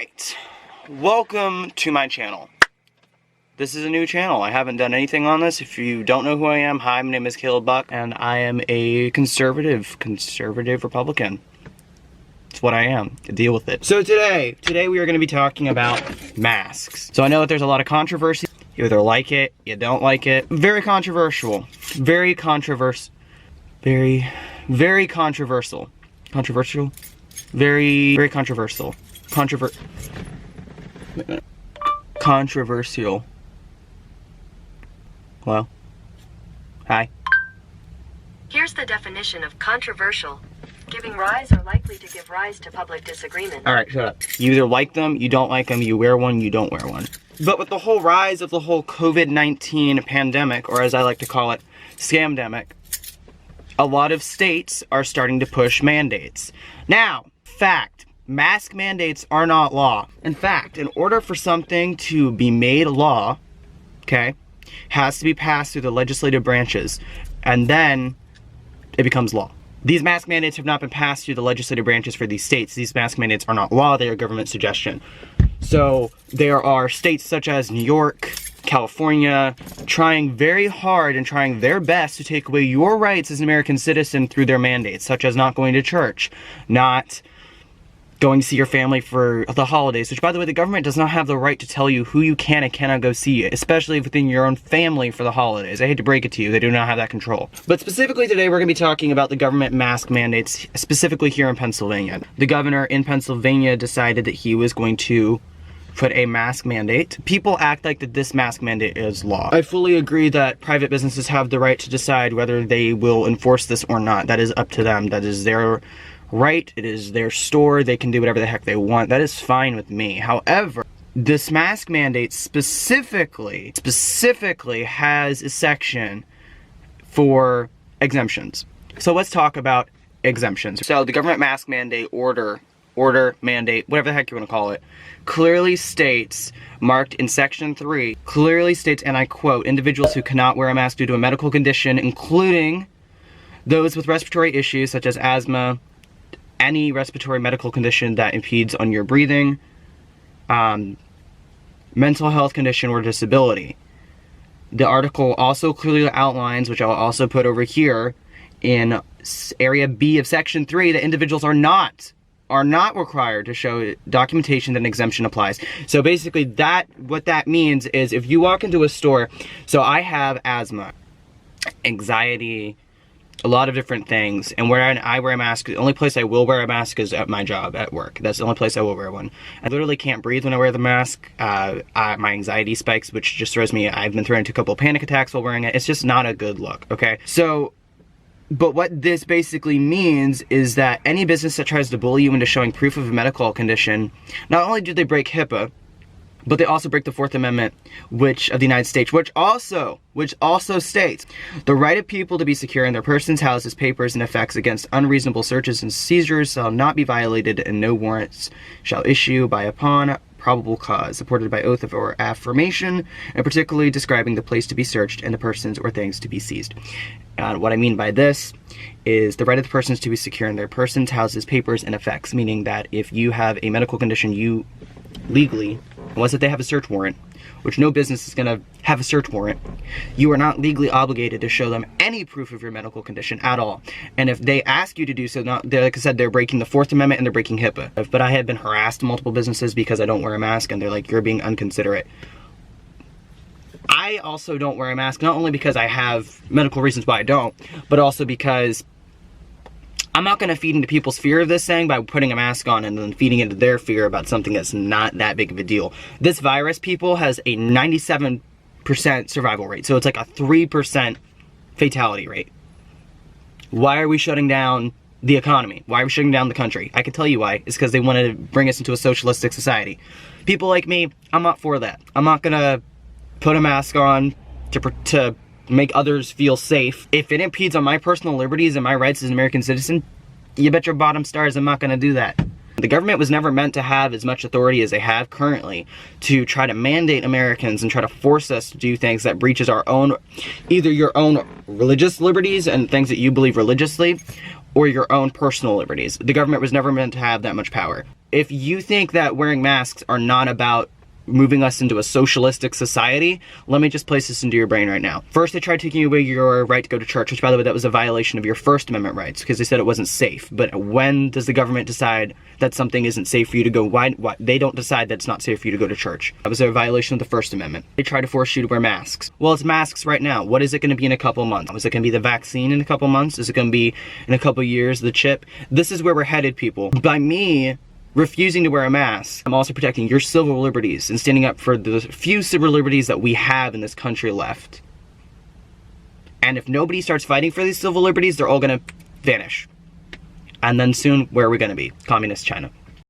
Alright, welcome to my channel. This is a new channel. I haven't done anything on this. If you don't know who I am, hi, my name is Caleb Buck, and I am a conservative Republican. It's what I am. Deal with it. So today we are going to be talking about masks. So I know that there's a lot of controversy. You either like it, you don't like it. Very controversial. Very controversial. Very controversial. Controversial? Very controversial. Controversial. Well, hi. Here's the definition of controversial. Giving rise or likely to give rise to public disagreement. Alright, shut up. You either like them, you don't like them, you wear one, you don't wear one. But with the whole rise of the whole COVID-19 pandemic, or as I like to call it, scamdemic, a lot of states are starting to push mandates. Now, fact, mask mandates are not law. In fact, in order for something to be made law, okay, has to be passed through the legislative branches, and then it becomes law. These mask mandates have not been passed through the legislative branches for these states. These mask mandates are not law, they are government suggestion. So there are states such as New York, California, trying very hard and trying their best to take away your rights as an American citizen through their mandates, such as not going to church, not going to see your family for the holidays, which, by the way, the government does not have the right to tell you who you can and cannot go see, especially within your own family for the holidays. I hate to break it to you, they do not have that control. But specifically today, we're going to be talking about the government mask mandates, specifically here in Pennsylvania. The governor in Pennsylvania decided that he was going to put a mask mandate. People act like that this mask mandate is law. I fully agree that private businesses have the right to decide whether they will enforce this or not. That is up to them. That is their right, it is their store, they can do whatever the heck they want. That is fine with me. However, this mask mandate specifically has a section for exemptions. So let's talk about exemptions. So the government mask mandate order, mandate, whatever the heck you want to call it, clearly states, marked in section 3, clearly states, and I quote, individuals who cannot wear a mask due to a medical condition, including those with respiratory issues such as asthma, any respiratory medical condition that impedes on your breathing, mental health condition or disability. The article also clearly outlines, which I'll also put over here, in area B of section 3, that individuals are not required to show documentation that an exemption applies. So basically what that means is if you walk into a store, so I have asthma, anxiety, a lot of different things, and where I wear a mask, the only place I will wear a mask is at my job, at work. That's the only place I will wear one. I literally can't breathe when I wear the mask. My anxiety spikes, which just throws me, I've been thrown into a couple of panic attacks while wearing it. It's just not a good look, okay? So, but what this basically means is that any business that tries to bully you into showing proof of a medical condition, not only do they break HIPAA, but they also break the 4th Amendment of the United States, which also states the right of people to be secure in their persons, houses, papers, and effects against unreasonable searches and seizures shall not be violated, and no warrants shall issue by upon probable cause, supported by oath or affirmation, and particularly describing the place to be searched and the persons or things to be seized. What I mean by this is the right of the persons to be secure in their persons, houses, papers, and effects, meaning that if you have a medical condition, you legally, unless if they have a search warrant, which no business is going to have a search warrant, you are not legally obligated to show them any proof of your medical condition at all. And if they ask you to do so, like I said, they're breaking the 4th Amendment and they're breaking HIPAA. But I have been harassed in multiple businesses because I don't wear a mask, and they're like, you're being unconsiderate. I also don't wear a mask, not only because I have medical reasons why I don't, but also because I'm not going to feed into people's fear of this thing by putting a mask on and then feeding into their fear about something that's not that big of a deal. This virus, people, has a 97% survival rate. So it's like a 3% fatality rate. Why are we shutting down the economy? Why are we shutting down the country? I can tell you why. It's because they want to bring us into a socialistic society. People like me, I'm not for that. I'm not going to put a mask on to make others feel safe. If it impedes on my personal liberties and my rights as an American citizen, you bet your bottom stars I'm not going to do that. The government was never meant to have as much authority as they have currently to try to mandate Americans and try to force us to do things that breaches our own, either your own religious liberties and things that you believe religiously, or your own personal liberties. The government was never meant to have that much power. if you think that wearing masks are not about moving us into a socialistic society, let me just place this into your brain right now. First, they tried taking away your right to go to church, which, by the way, that was a violation of your First Amendment rights, because they said it wasn't safe. But when does the government decide that something isn't safe for you to go? Why they don't decide that it's not safe for you to go to church? That was a violation of the First Amendment. They try to force you to wear masks. Well, it's masks right now. What is it going to be in a couple months? Is it going to be the vaccine in a couple months? Is it going to be in a couple years the chip? This is where we're headed, people. By me refusing to wear a mask, I'm also protecting your civil liberties and standing up for the few civil liberties that we have in this country left. And if nobody starts fighting for these civil liberties, they're all gonna vanish. And then soon, where are we gonna be? Communist China.